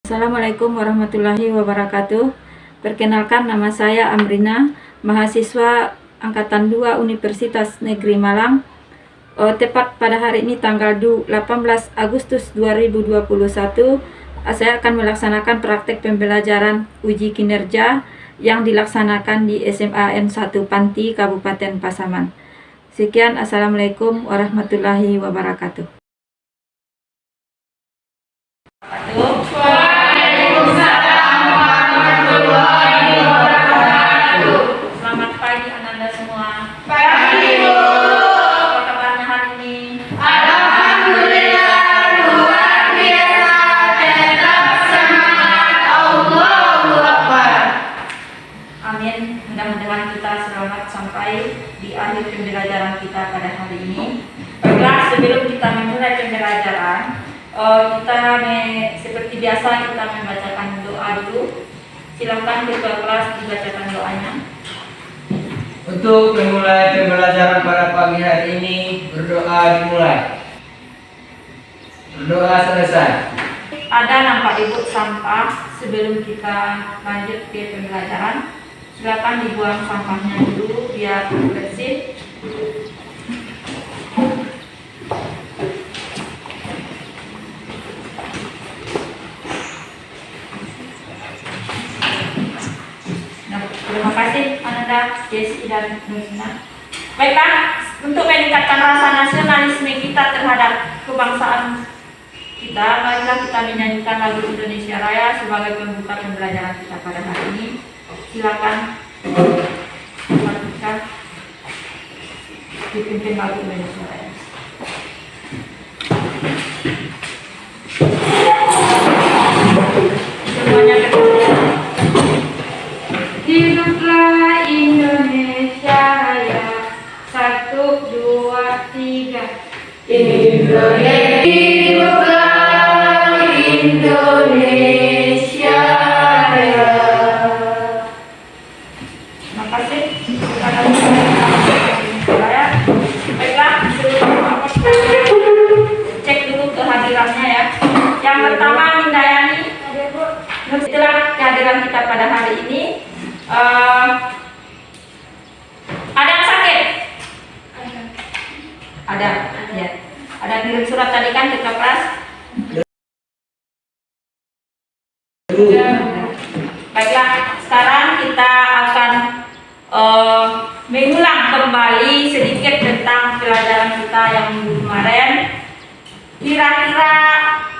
Assalamualaikum warahmatullahi wabarakatuh. Perkenalkan, nama saya Amrina, mahasiswa Angkatan 2 Universitas Negeri Malang. Tepat pada hari ini tanggal 18 Agustus 2021, saya akan melaksanakan praktek pembelajaran uji kinerja yang dilaksanakan di SMA N1 Panti, Kabupaten Pasaman. Sekian, Assalamualaikum warahmatullahi wabarakatuh. Selamat pagi Ananda semua. Pagi, Bu. Apa kabarnya hari ini? Alhamdulillah luar biasa, tetap semangat, Allahu Akbar. Amin. Mudah-mudahan kita selamat sampai di akhir pembelajaran kita pada hari ini. Baiklah, sebelum kita memulai pembelajaran, seperti biasa kita membacakan doa dulu. Silakan ketua kelas dibacakan doanya. Untuk memulai pembelajaran pada pagi hari ini, berdoa dimulai. Berdoa selesai. Ada nampak ibu sampah. Sebelum kita lanjut ke pembelajaran, silakan dibuang sampahnya dulu biar bersih. Terima kasih Ananda, Jesse, dan Nurina. Baiklah, untuk meningkatkan rasa nasionalisme kita terhadap kebangsaan kita, marilah kita menyanyikan lagu Indonesia Raya sebagai pembuka pembelajaran kita pada hari ini. Silakan kita dipimpin lagu Indonesia Raya. Semuanya hiduplah Indonesia Raya, 1, 2, 3. Hiduplah Indonesia Raya. Terima kasih. Baiklah, cek dulu kehadirannya ya. Yang pertama, Mindayani. Setelah kehadiran kita pada hari ini, ada yang sakit? Ada, ya. Ada kirim surat tadi kan ke kelas? Baiklah, sekarang kita akan mengulang kembali sedikit tentang pelajaran kita yang minggu kemarin. Kira-kira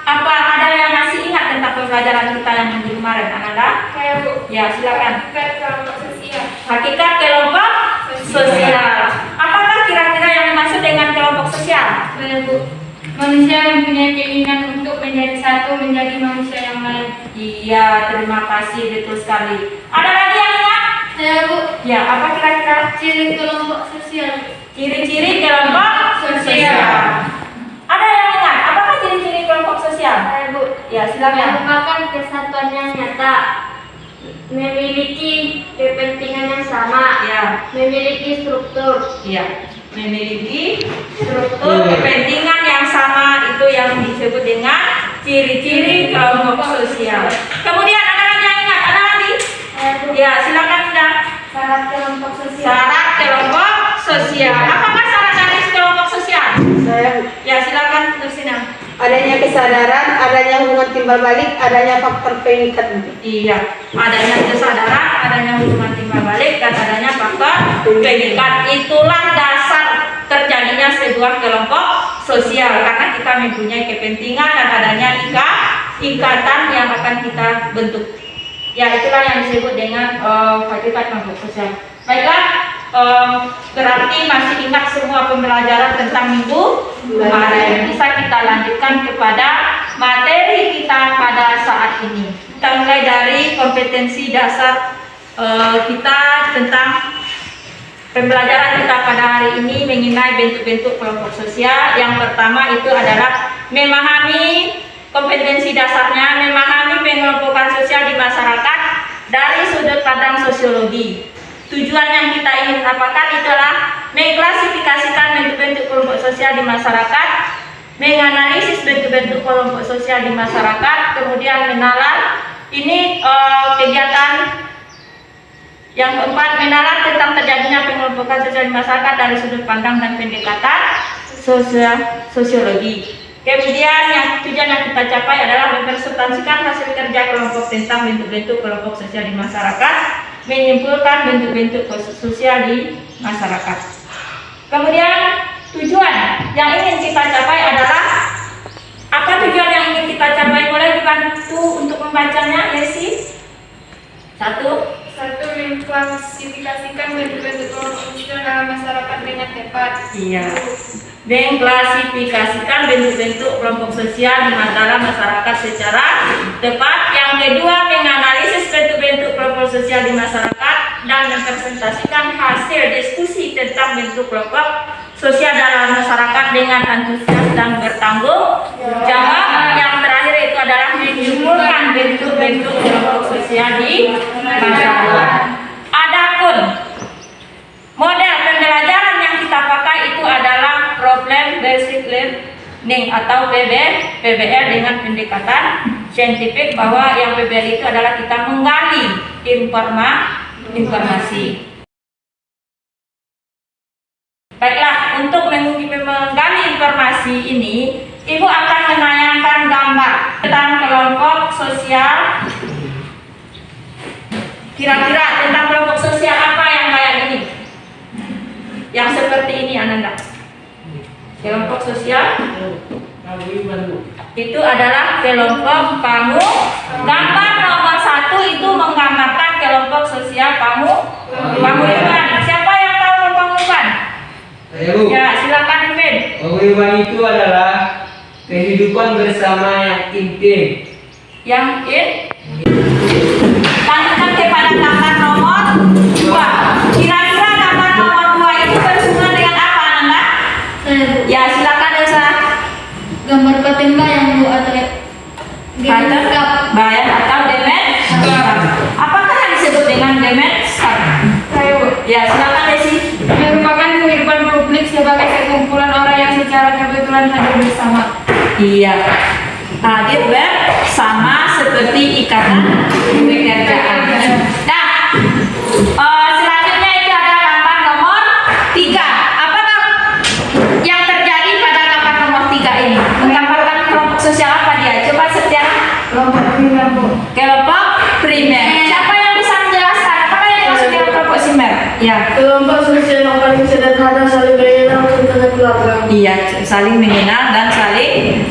apa ada yang masih ingat tentang pembelajaran kita yang minggu kemarin, Ananda? Saya, Bu. Ya, silakan. Hakikat kelompok sosial. Hakikat kelompok sosial. Apakah kira-kira yang dimaksud dengan kelompok sosial? Saya, Bu. Manusia mempunyai keinginan untuk menjadi satu, menjadi manusia yang lain. Iya, terima kasih, betul sekali. Ada lagi yang ingat? Saya, Bu. Ya, apa kira-kira Ciri kelompok sosial. ciri-ciri kelompok sosial? Ada yang ingat? Apakah ciri-ciri kelompok sosial? Saya, Bu. Ya, silakan. Merupakan kesatuan yang nyata, memiliki kepentingan yang sama, Ya, memiliki struktur. iya. Memiliki struktur kepentingan yang sama, itu yang disebut dengan ciri-ciri kelompok sosial. Kemudian ada lagi yang ingat? Ada lagi? Ya, silakan Bunda. Syarat kelompok sosial. Syarat kelompok sosial. Apakah syarat dari kelompok sosial? Ya, silakan Nurina. Adanya kesadaran, adanya hubungan timbal balik, adanya faktor pengikat. Iya, adanya kesadaran, adanya hubungan timbal balik, dan adanya faktor pengikat. Itulah dasar terjadinya sebuah kelompok sosial, karena kita mempunyai kepentingan dan adanya ikatan yang akan kita bentuk. Ya, itulah yang disebut dengan hakikat kelompok sosial. Baiklah, berarti masih ingat semua pembelajaran tentang minggu kemarin. Bisa kita lanjutkan kepada materi kita pada saat ini. Kita mulai dari kompetensi dasar kita tentang pembelajaran kita pada hari ini mengenai bentuk-bentuk kelompok sosial. Yang pertama itu adalah memahami kompetensi dasarnya, memahami pengelompokan sosial di masyarakat dari sudut pandang sosiologi. Tujuan yang kita ingin dapatkan itulah mengklasifikasikan bentuk-bentuk kelompok sosial di masyarakat menganalisis bentuk-bentuk kelompok sosial di masyarakat, kemudian menalar. Ini kegiatan yang keempat, menalar tentang terjadinya pengelompokan sosial di masyarakat dari sudut pandang dan pendekatan sosiologi. Kemudian yang tujuan yang kita capai adalah mempresentasikan hasil kerja kelompok tentang bentuk-bentuk kelompok sosial di masyarakat, menyimpulkan bentuk-bentuk sosial di masyarakat. Kemudian tujuan yang ingin kita capai adalah apa tujuan yang ingin kita capai? Boleh dibantu untuk membacanya, Yesi? Satu, mengklasifikasikan bentuk-bentuk kelompok sosial dalam masyarakat dengan tepat. Iya. Mengklasifikasikan bentuk-bentuk kelompok sosial di dalam masyarakat secara tepat. Yang kedua, menganalisis bentuk-bentuk kelompok sosial di masyarakat dan mempresentasikan hasil diskusi tentang bentuk kelompok sosial dalam masyarakat dengan antusias dan bertanggung jawab. Yang terakhir itu adalah menyimpulkan bentuk-bentuk kelompok sosial di masyarakat. Adapun model pembelajaran yang kita pakai itu adalah problem based learning atau PBL dengan pendekatan saintifik, bahwa yang PBL itu adalah kita menggali informasi. Baiklah, untuk menggali informasi ini, Ibu akan menayangkan gambar tentang kelompok sosial. Kira-kira tentang kelompok sosial apa yang kayak ini? Yang seperti ini, Ananda. Kelompok sosial itu adalah kelompok Pangu. Gambar nomor 1 itu menggambarkan kelompok sosial Paguyuban. Siapa yang tahu Paguyuban? Saya, Bu. Ya, silakan Imin. Paguyuban itu adalah kehidupan bersama yang intim. Yang lanjutkan kepada gambar nomor 2. Kira-kira gambar nomor 2 itu berhubungan dengan apa, Ananda? Ya, silakan Elsa. Gambar katen bayang Bu atau Katen bayang atau demenskap. Apakah yang disebut dengan demenskap? Ya, silakan Desi. merupakan kehidupan publik sebagai sekumpulan orang yang secara kebetulan hadir bersama. Iya, hadir bersama seperti ikatan pekerjaan. Nah, selanjutnya itu ada gambar nomor 3. Apakah yang terjadi pada gambar nomor 3 ini? Menggambarkan kelompok sosial apa dia? Coba setiap Kelompok primer Bu. kelompok primer. Siapa yang bisa menjelaskan? Apakah yang dimaksud dengan kelompok primer? Ya. Kelompok sosial yang paling sederhana, saling mengenal tentang keluarga. Iya, saling mengenal dan saling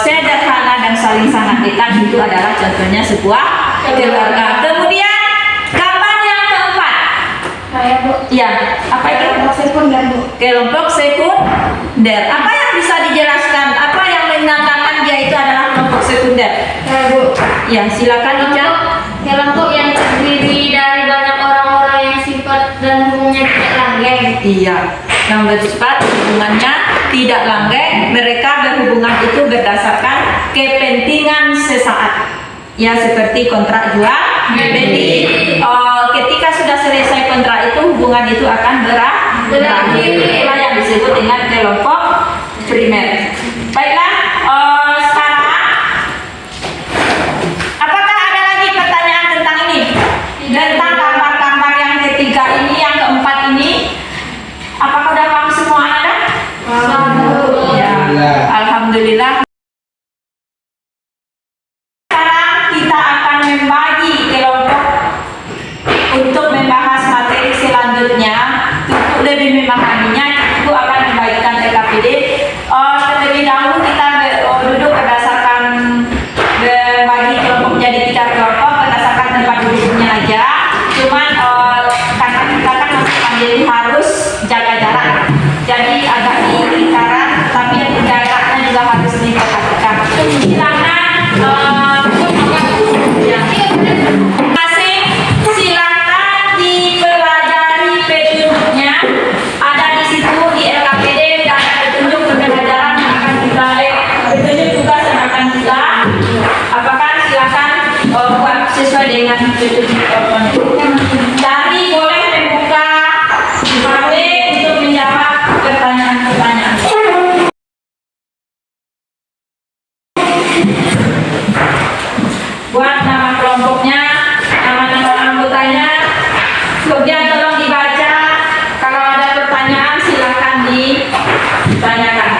sederhana dan saling sangat dekat, itu adalah contohnya sebuah keluarga. Kemudian gambar yang keempat. Saya Bu. Ya, apa itu? Kelompok sekunder Bu. Kelompok sekunder. Apa yang bisa dijelaskan? Apa yang menandakan dia itu adalah kelompok sekunder? Saya Bu. Ya, silakan Ica. Kelompok yang terdiri dari banyak orang-orang yang sifat dan hubungannya tidak langgeng. Iya, yang bersifat hubungannya tidak langgeng. Mereka berhubungan itu berdasarkan kepentingan sesaat. Ya, seperti kontrak jual beli. Ketika sudah selesai kontrak itu, hubungan itu akan berakhir. Itulah yang disebut dengan kelompok primer. Baiklah, sekarang apakah ada lagi pertanyaan tentang ini? Tentang gambar-gambar yang ketiga ini, yang keempat ini, apakah udah paham semua Anda? Ya, alhamdulillah. Sekarang kita akan membagi kelompok untuk membahas materi selanjutnya. Untuk lebih memahaminya, Ibu akan membagikan TKPD. Terlebih dahulu kita duduk berdasarkan membagi kelompok menjadi 3 kelompok berdasarkan tempat duduknya aja. Cuman karena kita kan masih pandemi harus jaga jarak, jadi agak di lingkaran, tapi yang jaraknya juga harus diperhatikan. Silakan masing silakan dipelajari petunjuknya, ada di situ di LKPD dan ada petunjuk pembelajaran yang akan kita petunjuk tugas yang akan kita apakan. Silakan buat sesuai dengan petunjuk. buat nama kelompoknya, nama-nama anggotanya. Kemudian tolong dibaca. Kalau ada pertanyaan silakan ditanyakan.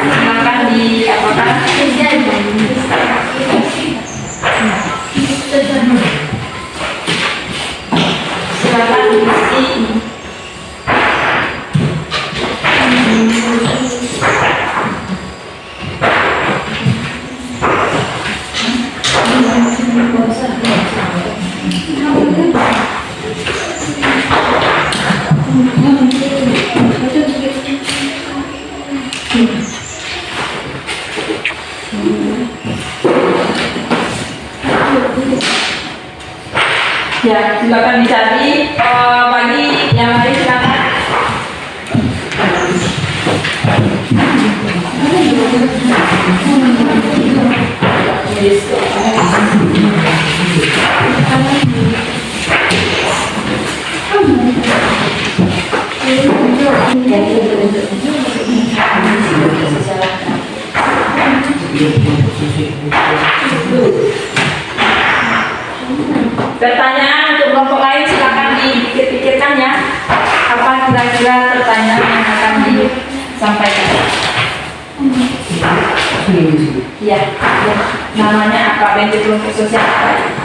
Silakan diapakan? Silakan diisi. Ya, silakan dicari. Bagi yang ada silakan. Pertanyaan untuk kelompok lain silakan dipikirkan ya. Apa kira-kira pertanyaan yang akan disampaikan? Ya, namanya apa? Bentuk kelompok sosial apa?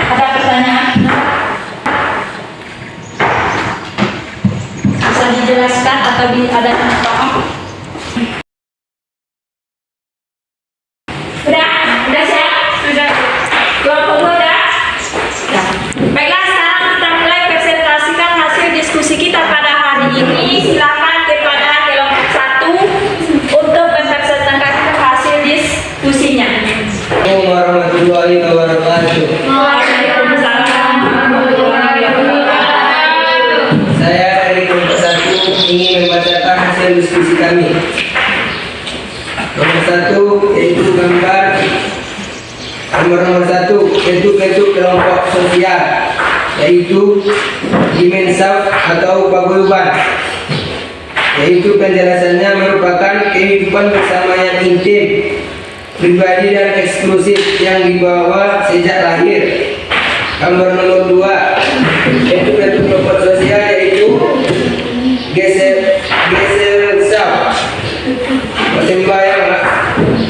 Ada pertanyaan? Bisa dijelaskan atau ada yang paham? Udah siap? Sudah. Kelompok udah? Sudah. Baiklah, sekarang kita mulai presentasikan hasil diskusi kita pada hari ini. Silakan kepada kelompok 1 untuk mempresentasikan hasil diskusinya. Assalamualaikum warahmatullahi wabarakatuh. Waalaikumsalam warahmatullahi wabarakatuh. Saya dari kelompok 1 ingin membacakan hasil diskusi kami. Nomor 1 yaitu gambar. Nomor 1 yaitu bentuk kelompok sosial, yaitu dimensaf atau paguyuban. Yaitu penjelasannya merupakan kehidupan bersama yang intim, pribadi dan eksklusif yang dibawa sejak lahir. Gambar nomor 2 yaitu bentuk kelompok sosial, yaitu gesellschaft. Sembayang.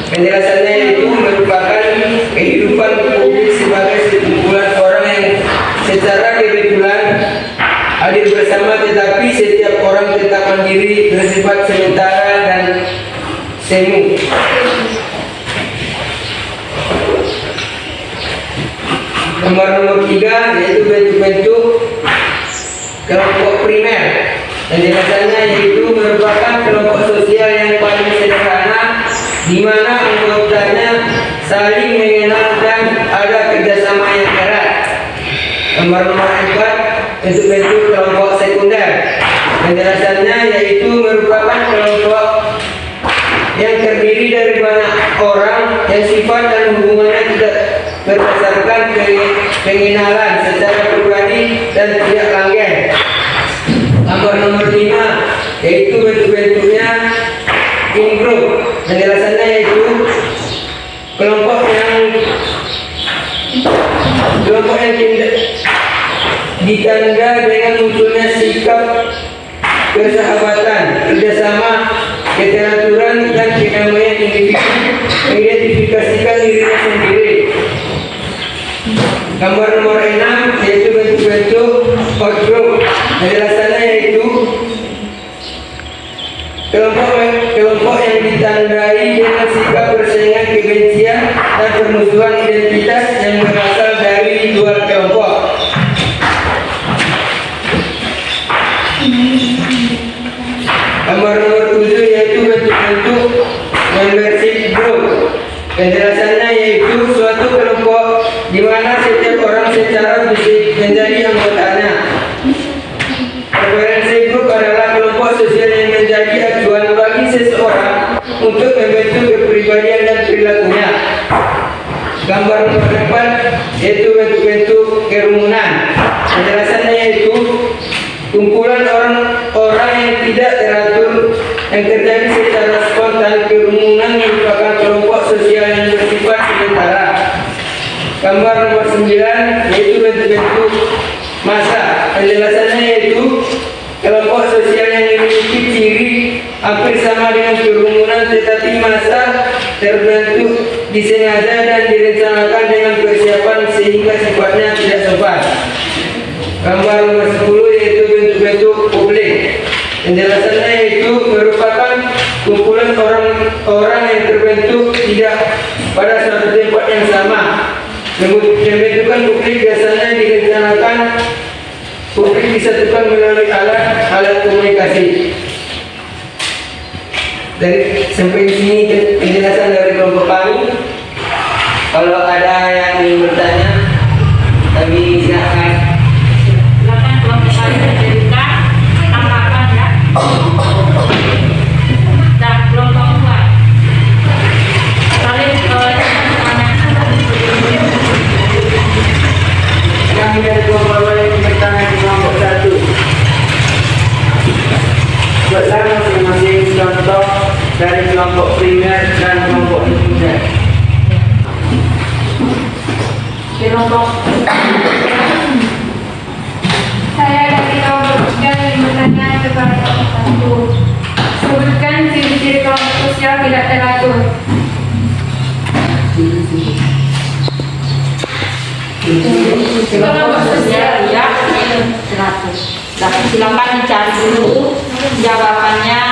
Penjelasannya yaitu merupakan kehidupan publik sebagai sekumpulan orang yang secara kebetulan hadir bersama, tetapi setiap orang tetap mandiri, bersifat sementara dan semu. Nomor 3 yaitu bentuk-bentuk kelompok primer. Penjelasannya yaitu merupakan kelompok sosial yang paling sederhana, di mana anggotanya saling mengenal dan ada kerjasama yang erat. Nomor 4 bentuk-bentuk kelompok sekunder. Penjelasannya yaitu merupakan kelompok yang terdiri dari banyak orang yang sifat dan hubungannya tidak berdasarkan pengenalan secara pribadi dan tidak langgeng. Nomor 5 yaitu bentuk-bentuknya in-group. Penjelasannya yaitu kelompok yang ditanda dengan munculnya sikap persahabatan, kerjasama, keteraturan dan kedamaian individu mengidentifikasikan dirinya sendiri. Gambar nomor 6 yaitu bentuk-bentuk outgroup. Penjelasannya yaitu kelompok yang ditandai dengan sikap persaingan, kebencian dan permusuhan identitas yang berasal dari luar kelompok. Gambar nomor 7 yaitu bentuk-bentuk membership group. Penjelasannya yaitu suatu kelompok di mana setiap orang secara fisik menjadi anggotanya. Preferensi group adalah kelompok sosial yang menjadi acuan bagi seseorang untuk membentuk kepribadian dan perilakunya. Gambar nomor 4 yaitu bentuk-bentuk kerumunan. Penjelasannya yaitu kumpulan orang-orang yang tidak teratur yang terjadi secara spontan. Kerumunan merupakan kelompok sosial yang bersifat sementara. Gambar nomor 9 yaitu bentuk-bentuk massa. Penjelasannya yaitu kelompok sosial yang memiliki ciri hampir sama dengan kerumunan tetapi massa terbentuk disengaja dan direncanakan dengan persiapan sehingga sifatnya tidak sopan. Gambar nomor 10 yaitu bentuk-bentuk publik. Penjelasannya yaitu merupakan kumpulan orang-orang yang terbentuk tidak pada suatu tempat yang sama. Pembentukan publik biasanya direncanakan publik disatukan melalui alat komunikasi. Dari sampai di sini penjelasan dari kelompok kami. Kalau ada yang ingin bertanya, kami silakan. Silakan kelompok kami menjadikan tanggapan ya. Dan kelompok 2 saling Kami dari kelompok yang bertanya di kelompok 1. Buatlah masing-masing contoh dari kelompok primer dan kelompok sekunder. kelompok Saya dari kelompok 3 yang bertanya kepada kelompok 1. Sebutkan ciri-ciri kelompok sosial tidak teratur. kelompok sosial ya 100. Nah, silakan dicari dulu jawabannya.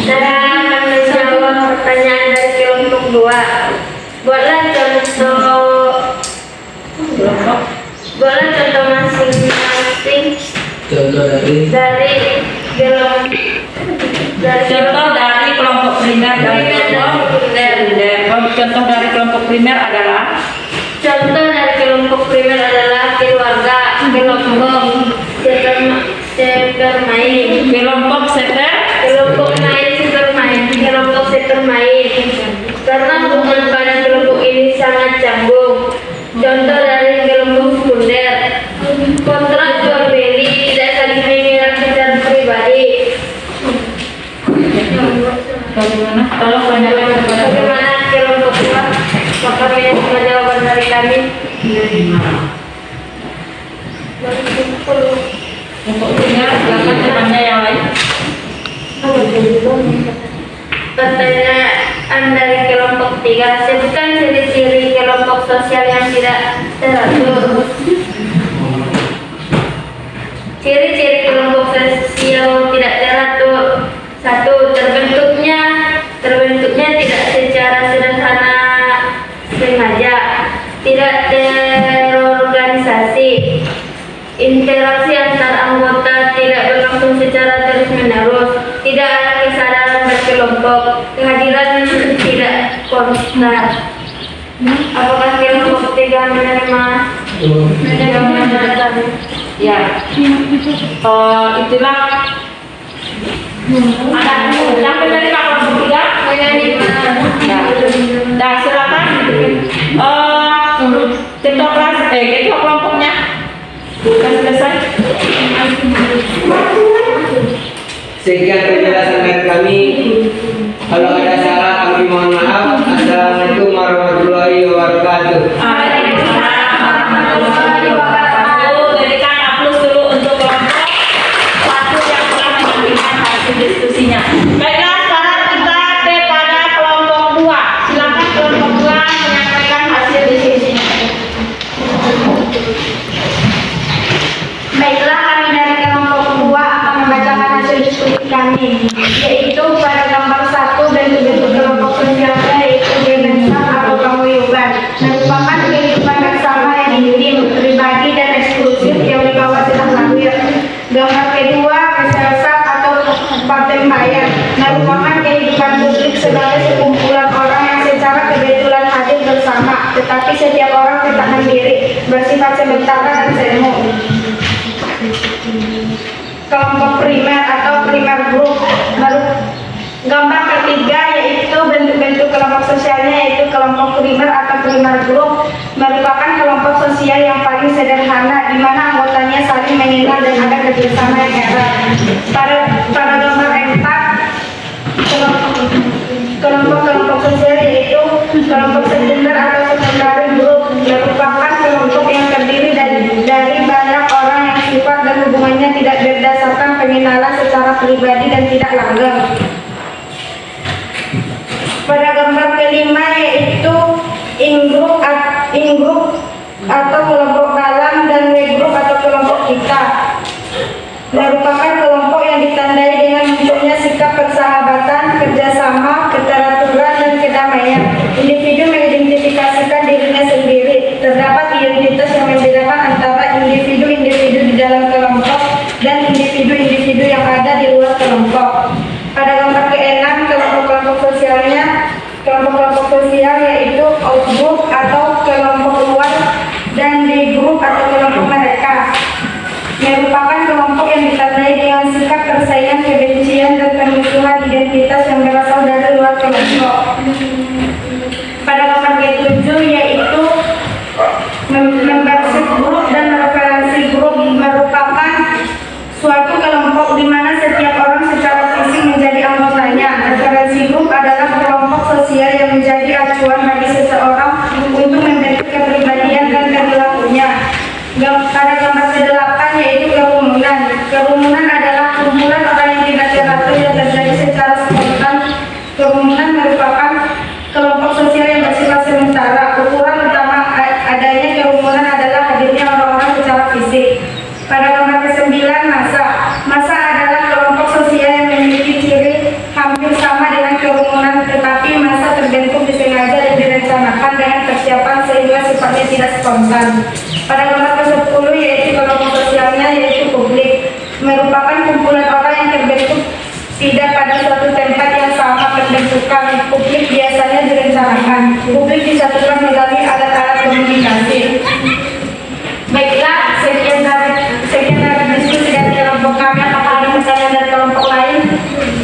Dalam menjawab pertanyaan dari kelompok 2, buatlah contoh masing-masing Contoh dari Contoh dari kelompok primer dan kelompok sekunder. Contoh dari kelompok primer adalah keluarga, kelompok sepermain, kelompok sepermain, karena hubungan pada kelompok ini sangat canggung. Contoh dari kelompok sekunder, kontrak jual beli, tidak saling menyerang secara pribadi. bagaimana? Tolong tanyakan kepada Bagaimana kelompok 2? Maka semua jawaban dari kami. kelompok primer. Silakan temannya yang lain. Pertanyaan dari kelompok 3, sebutkan ciri-ciri kelompok sosial yang tidak teratur. Ciri-ciri kelompok sosial tidak teratur. 1. Terbentuknya tidak secara sederhana sengaja, tidak terorganisasi. Interaksi antar anggota tidak berlangsung secara terus-menerus, tidak ada kesadaran berkelompok, kehadiran tidak konstan. Apakah kelompok 3 menerima jawaban dari kami? Ya. Itulah ada sampai dari kelompok 3. Nah, silakan. Ketua kelas, ketua kelompoknya sudah selesai. Sekian penjelasan dari kami. Kalau ada salah kami mohon maaf. Assalamualaikum warahmatullahi wabarakatuh. Berikan aplaus dulu untuk kelompok 1 yang telah menyampaikan hasil diskusinya. Baiklah, sekarang kita kepada kelompok 2. Silakan kelompok 2 menyampaikan hasil diskusinya. Baiklah, kami dari kelompok 2 akan membacakan hasil diskusi kami, yaitu pada gambar 1 bentuk-bentuk kelompok sosialnya yaitu bebasam atau paguyuban, merupakan kehidupan bersama yang intim, pribadi dan eksklusif yang dibawa setelah lahir. Gambar kedua, masyarakat atau patembayan, merupakan kehidupan publik sebagai sekumpulan orang yang secara kebetulan hadir bersama, tetapi setiap orang bertahan diri, bersifat sementara dan semu. Kelompok primer atau primer group. Gambar ketiga yaitu bentuk-bentuk kelompok sosialnya yaitu kelompok primer atau primer group, merupakan kelompok sosial yang paling sederhana di mana anggotanya saling mengenal dan ada kerjasama yang erat. Pada gambar 4, kelompok sosial yaitu kelompok sekunder atau secondary group, merupakan kelompok yang terdiri dari banyak orang yang sifat dan hubungannya tidak berdasarkan pengenalan secara pribadi dan tidak langgeng. Pada gambar kelima yaitu in-group atau kelompok dalam dan we-group atau kelompok kita, merupakan kelompok yang ditandai dengan munculnya sikap persahabatan, kerjasama, keteraturan, dan kedamaian. Individu mengidentifikasikan dirinya sendiri. Terdapat identitas yang membedakan antara individu-individu di dalam kelompok dan individu-individu yang ada di luar kelompok. Pada gambar ke-6, kelompok-kelompok sosial yaitu out-group atau kelompok luar dan di-group atau kelompok mereka, merupakan kelompok yang ditandai dengan sikap persaingan, kebencian, dan pemusuhan identitas yang berasal dari luar kelompok. Pada gambar ke-7 yaitu membership group dan referensi group, merupakan suatu kelompok di mana setiap orang secara fisik menjadi anggotanya. Referensi group adalah kelompok sosial yang menjadi acuan bagi seseorang untuk membentuk kepribadian dan perilakunya. Pada gambar ke-8 yaitu kerumunan. Kerumunan adalah kumpulan orang yang tidak teratur yang terjadi secara spontan. Kerumunan merupakan kelompok sosial yang bersifat sementara. Ukuran utama adanya kerumunan adalah hadirnya orang-orang secara fisik. Pada gambar ke-9, massa adalah kelompok sosial yang memiliki ciri hampir sama dengan kerumunan, tetapi massa terbentuk disengaja dan direncanakan dengan persiapan sehingga sifatnya tidak spontan. Pada gambar ke-10 yaitu kelompok sosialnya yaitu publik, merupakan kumpulan orang yang terbentuk tidak pada suatu tempat yang sama pembentukan. Publik biasanya direncanakan. Publik disatukan melalui alat-alat komunikasi. Baiklah, sekian dari diskusi dari kelompok kami. Apakah ada pertanyaan dari kelompok lain?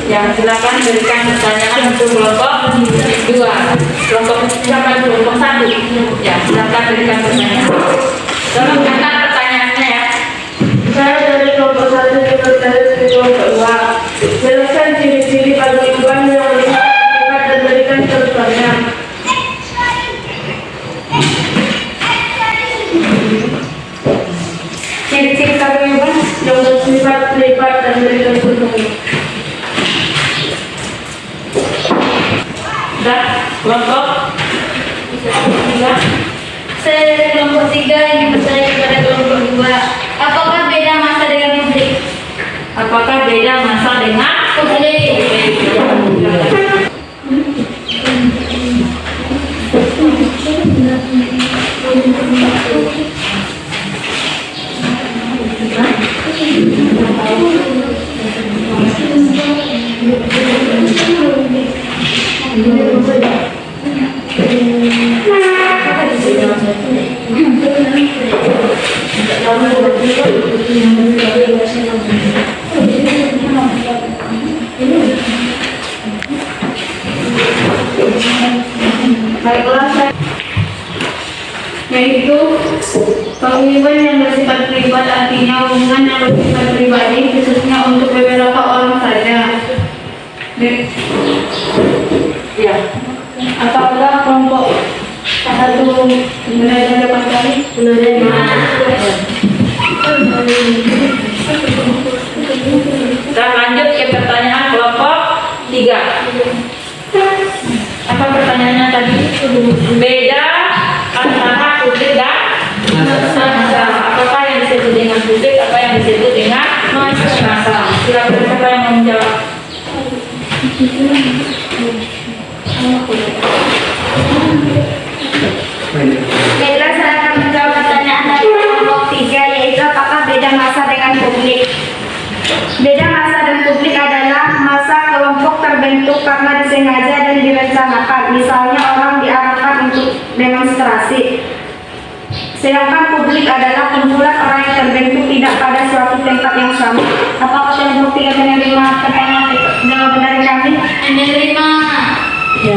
Ya, silakan berikan pertanyaan untuk kelompok 2. Kelompok silakan kelompok 1. Ya, silakan berikan pertanyaan. Tolong angkat pertanyaannya ya. Saya dari kelompok 1 juga dari kelompok 2. Jelaskan ciri-ciri paguyuban yang melihat dan berikan contohnya. Ciri-ciri paguyuban yang bersifat lipat dan berikan contohnya. Dah, kelompok 3. Saya dari kelompok 3 ingin bertanya kepada kelompok 2. Apakah beda masa dengan publik? Apakah beda masa dengan Publik. Baiklah, yaitu paguyuban yang bersifat pribadi artinya hubungan yang bersifat pribadi khususnya untuk beberapa orang saja. ya? Apakah kelompok 1 benar-benar dapat kali? Kita lanjut ke pertanyaan kelompok 3. Apa pertanyaannya tadi? Beda antara publik dan massa. Apakah yang disebut dengan publik, apa yang disebut dengan massa? Silakan siapa yang mau menjawab? Baiklah, saya akan menjawab pertanyaan dari kelompok 3, yaitu apakah beda masa dengan publik? Beda masa dan publik adalah masa kelompok terbentuk karena disengaja dan direncanakan. Misalnya orang diarahkan untuk demonstrasi. Sedangkan publik adalah kumpulan orang yang terbentuk tidak pada suatu tempat yang sama. Apakah kelompok 3 menerima pertanyaan jawaban dari kami? Menerima. Ya.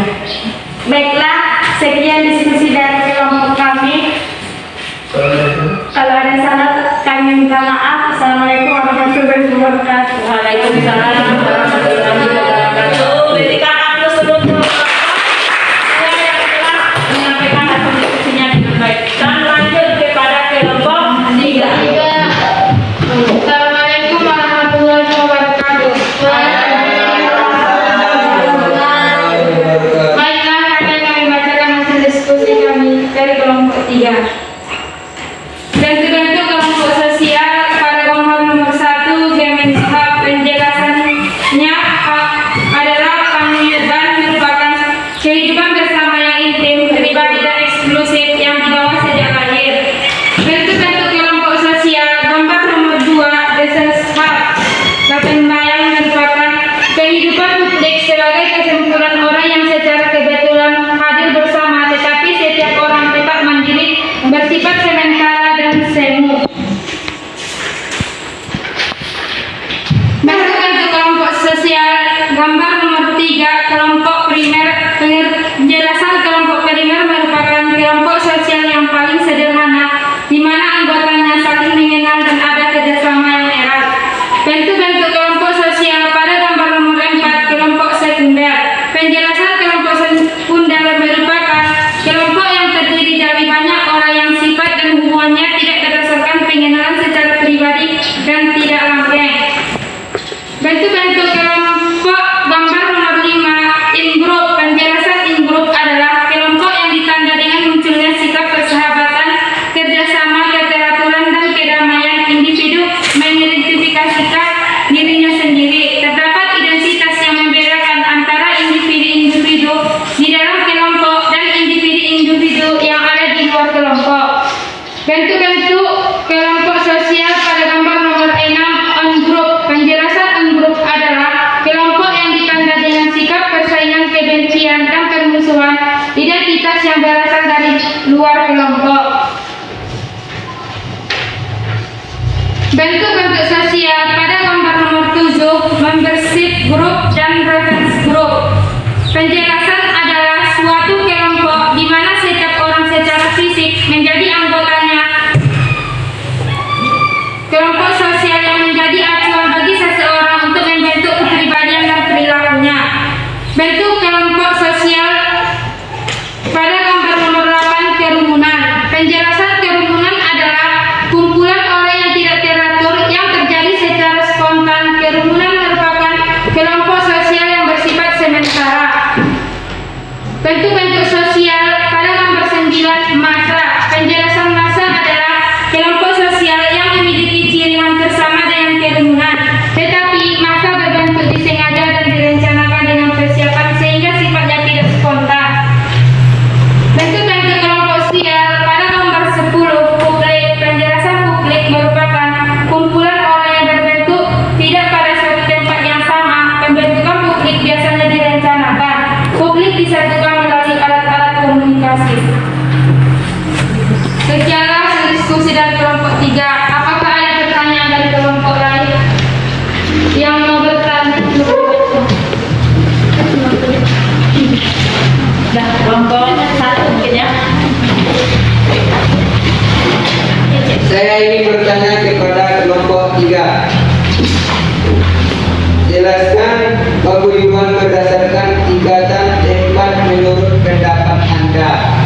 Baiklah, sekian diskusi dari kelompok kami. Kalau ada salah, kami minta maaf. Assalamualaikum warahmatullahi wabarakatuh. Waalaikumsalam warahmatullahi wabarakatuh. Berikan aku seluruh saya yang telah menyampaikan hasil diskusinya dengan baik. Dan lanjut kepada kelompok 3. Assalamualaikum warahmatullahi wabarakatuh. Baiklah, kami bacakan hasil diskusi kami dari kelompok 3. Bentuk-bentuk kelompok sosial pada gambar nomor 1, Gemenshab, penjelasannya adalah penghidupan merupakan kehidupan bersama yang intim, pribadi dan eksklusif yang dibawa sejak lahir. Bentuk-bentuk kelompok sosial gambar nomor 2, Gesellschaft, Bayang merupakan kehidupan publik sebagai kesimpulan orang yang secara kebetulan hadir bersama, tetapi setiap orang tetap mandiri, bersifat sementara dan semu. Bentuk-bentuk kelompok sosial gambar nomor 3, kelompok primer. Penjelasan kelompok primer merupakan kelompok sosial yang paling sederhana, di mana anggotanya saling mengenal dan ada kerjasama yang erat. Bentuk-bentuk kelompok sosial pada gambar nomor 4, kelompok sekunder. Penjelasan kelompok sekunder merupakan kelompok yang terdiri dari banyak orang yang sifat dan hubungannya tidak berdasarkan pengenalan secara pribadi dan tidak langgeng. Bentuk-bentuk kelompok gambar nomor 5, in-group. Penjelasan in-group adalah kelompok yang ditanda dengan munculnya sikap persahabatan, kerjasama, keteraturan, dan kedamaian. Individu mengidentifikasikan dirinya sendiri. Terdapat identitas yang membedakan antara individu-individu di dalam kelompok dan individu-individu yang ada di luar kelompok. Bentuk-bentuk kelompok sosial pada gambar nomor 6, on-group. Penjelasan on-group adalah kelompok yang ditanda dengan sikap persaingan, kebencian, dan permusuhan, identitas yang berasal dari luar kelompok. Bentuk-bentuk sosial pada gambar nomor 7, membership group dan reference group. Penjelasan adalah suatu kelompok di mana setiap orang secara fisik menjadi anggotanya. Kelompok sosial yang menjadi acuan bagi seseorang untuk membentuk kepribadian dan perilakunya. Bentuk kelompok sosial pada gambar nomor 8, kerumunan. Penjelasan kerumunan adalah kumpulan orang yang tidak teratur yang terjadi secara spontan. Kerumunan merupakan kelompok sosial yang bersifat sementara. Bentuk-bentuk sosial pada gambar 9, massa. Penjelasan massa adalah kelompok sosial yang memiliki ciri hampir sama dengan kerumunan, tetapi massa berbentuk disengaja dan direncanakan dengan persiapan sehingga sifatnya tidak spontan. Bentuk-bentuk kelompok sosial pada gambar 10, publik. Penjelasan publik merupakan kumpulan orang yang berbentuk tidak pada suatu tempat yang sama. Pembentukan publik biasanya direncanakan. Publik disatukan melalui alat-alat komunikasi. Sekianlah hasil diskusi dari kelompok 3. Apakah ada pertanyaan dari kelompok lain yang mau bertanya? Dah, kelompok 1 mungkin ya. Saya ingin bertanya kepada kelompok 3. Jelaskan hubungan berdasarkan ikatan tempat menurut pendapat Anda.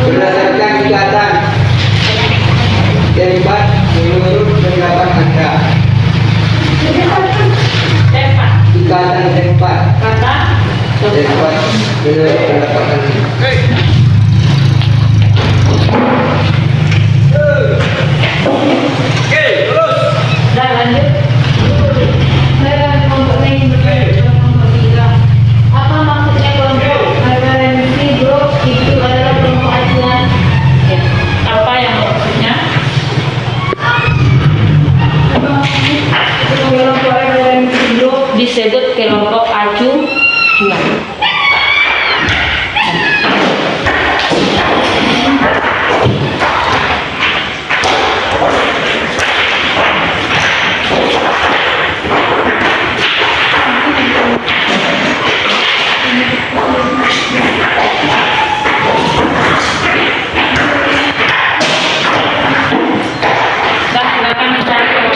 Berdasarkan ikatan tempat menurut pendapat Anda. Tempat. Ikatan tempat Kata. menurut pendapat Anda. Dah lanjut. Saya disebut kelompok acuan. Dah, silakan mencari kelompok.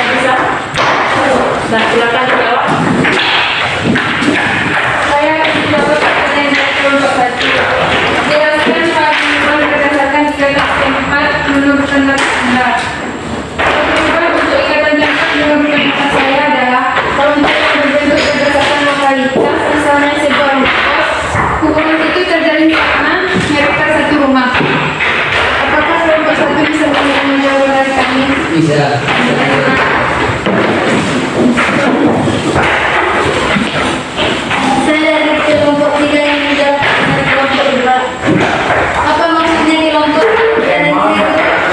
Bisa? Dah, silakan jawab. Saya dapat pertanyaan dari kelompok 1. Jelaskan pengumuman berdasarkan ikatan tempat menurut pendapat Anda. Pengumuman untuk ikatan tempat menurut pendapat saya adalah kelompok yang berbentuk berdasarkan lokalitas, misalnya sebuah rumah. Hubungan itu terjalin karena mereka satu rumah. Apakah kelompok 1 bisa menjawab dari kami? Bisa. Saya dari kelompok 3 yang menjawab dari kelompok 2. Apa maksudnya kelompok dan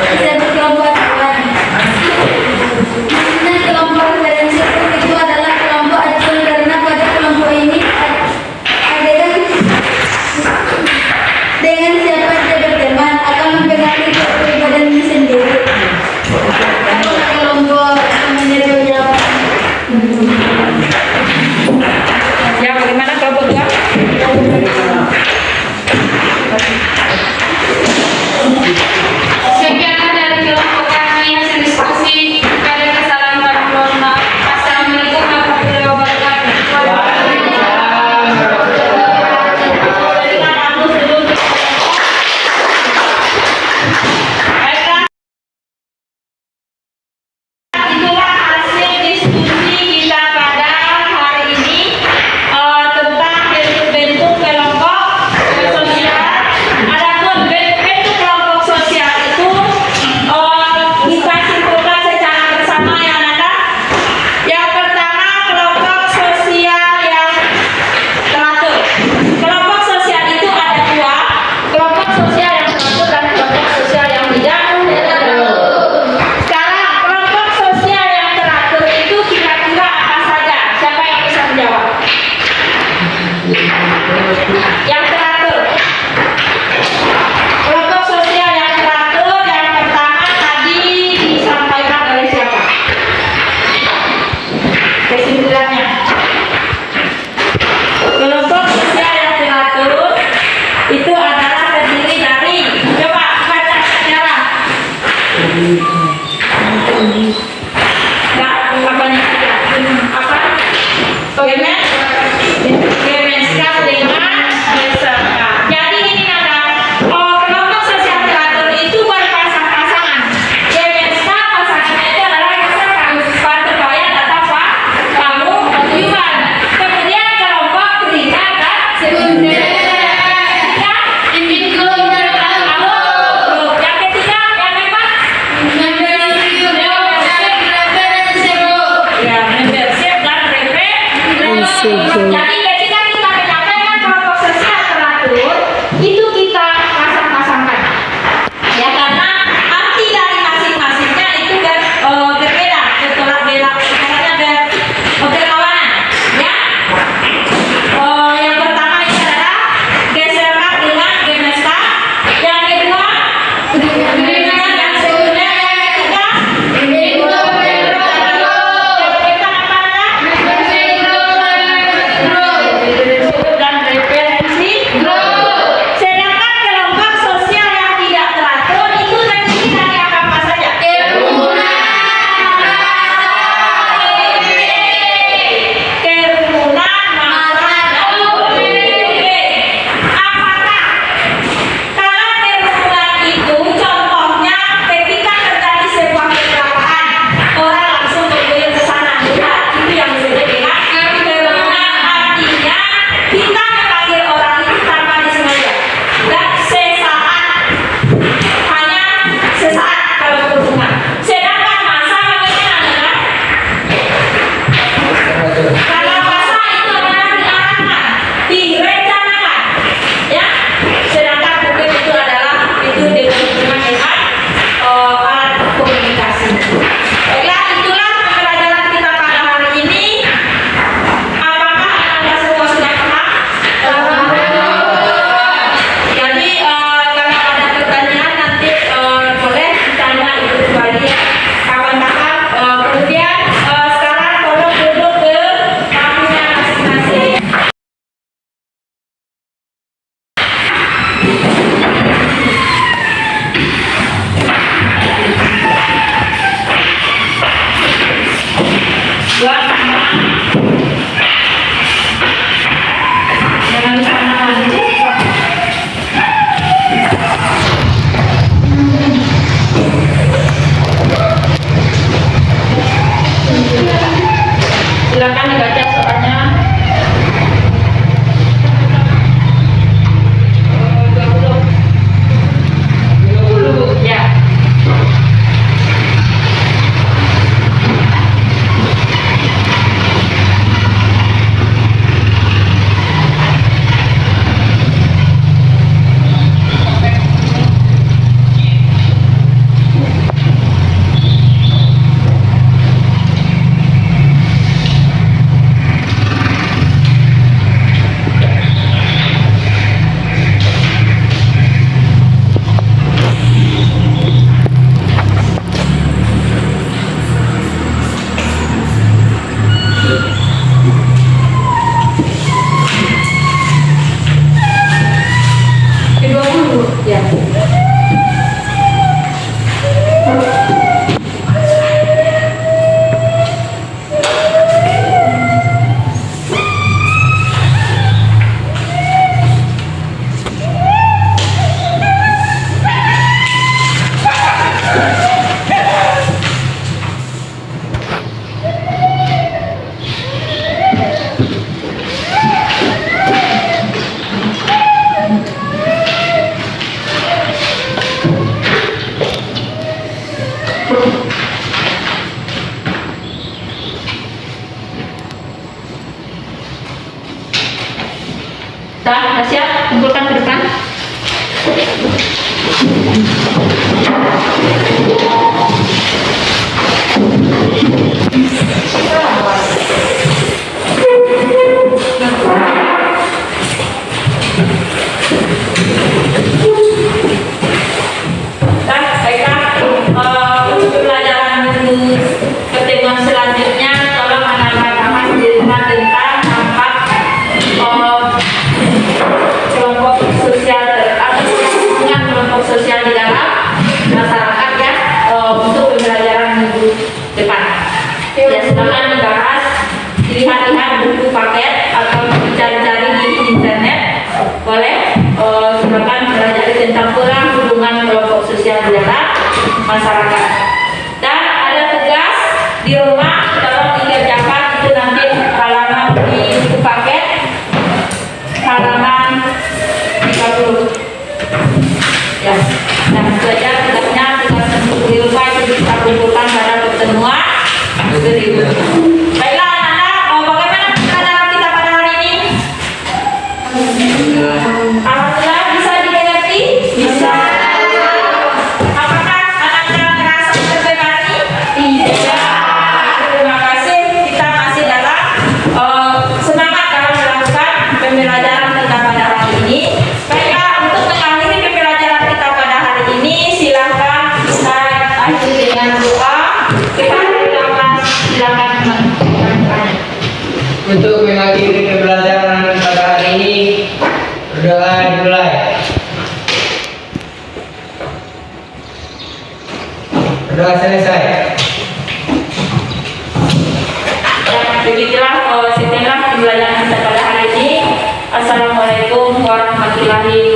disebut kelompok acuan? Maksudnya kelompok referensi itu adalah kelompok acuan karena pada kelompok ini adegan dengan siapa dia berteman akan mempengaruhi kepribadian sendiri. Apakah kelompok yang menjadi jawab? Ya, bagaimana kelompok 2? Sekian dari kelompok kami hasil diskusi. Pada kesalahan kami mohon maaf. Assalamualaikum warahmatullahi wabarakatuh. Baiklah. Itulah hasil diskusi kita pada hari ini tentang bentuk-bentuk kelompok sosial. Adapun bentuk-bentuk kelompok sosial itu kita simpulkan secara bersama ya Nanda. Yang pertama, kelompok sosial yang teratur. Kelompok sosial itu ada dua, kelompok sosial yang teratur dan kelompok sosial yang tidak teratur. Sekarang kelompok sosial yang teratur itu kira-kira apa saja? Siapa yang bisa menjawab? Yang teratur. Kelompok sosial yang teratur yang pertama tadi disampaikan oleh siapa? Kesimpulannya. Kelompok sosial yang teratur itu adalah terdiri dari, coba baca sejarah. Enggak, apanya? Apa? Kemenskap dengan peserta. Jadi ini Nanda, kelompok sosial teratur itu berpasang-pasangan. Kemenskap pasangannya itu adalah misalkan Partebaya atau Pak kamu Yuman. Kemudian kelompok primer dan sekunder. Yang ketiga, yang keempat, Dua sama. Jangan sama lagi. Silakan dibaca soalnya. 20 ya. Ke-20 ya. Dah siap? Kumpulkan ke depan. Baiklah, untuk pelajaran pertemuan selanjutnya tolong anak-anak menjelaskan tentang dampak kelompok sosial atau hubungan kelompok sosial di dalam masyarakat ya, untuk pembelajaran minggu depan. Ya, silakan dibahas, dilihat-lihat buku paket atau dicari-cari di internet, boleh. Silakan belajar tentang perang hubungan kelompok sosial di dalam masyarakat. Dan ada tugas di rumah, tolong dikerjakan itu nanti halaman di buku paket, halaman 30 ya. Nah itu aja tugasnya, tugas di rumah itu bisa kumpulkan pada pertemuan berikut. Baiklah anak-anak, bagaimana pelajaran kita pada hari ini? Alhamdulillah bisa dimengerti? Bisa. Apakah anak-anak merasa terbebani? Tidak. Terima kasih, kita masih dalam semangat dalam melakukan pembelajaran kita pada hari ini. Baiklah, untuk mengakhiri pembelajaran kita pada hari ini, silakan saya akhiri dengan doa. Kita silakan teman-teman. Untuk mengakhiri pembelajaran pada hari ini, berdoa dimulai. Berdoa selesai. Demikianlah setelah pembelajaran kita pada hari ini. Assalamualaikum warahmatullahi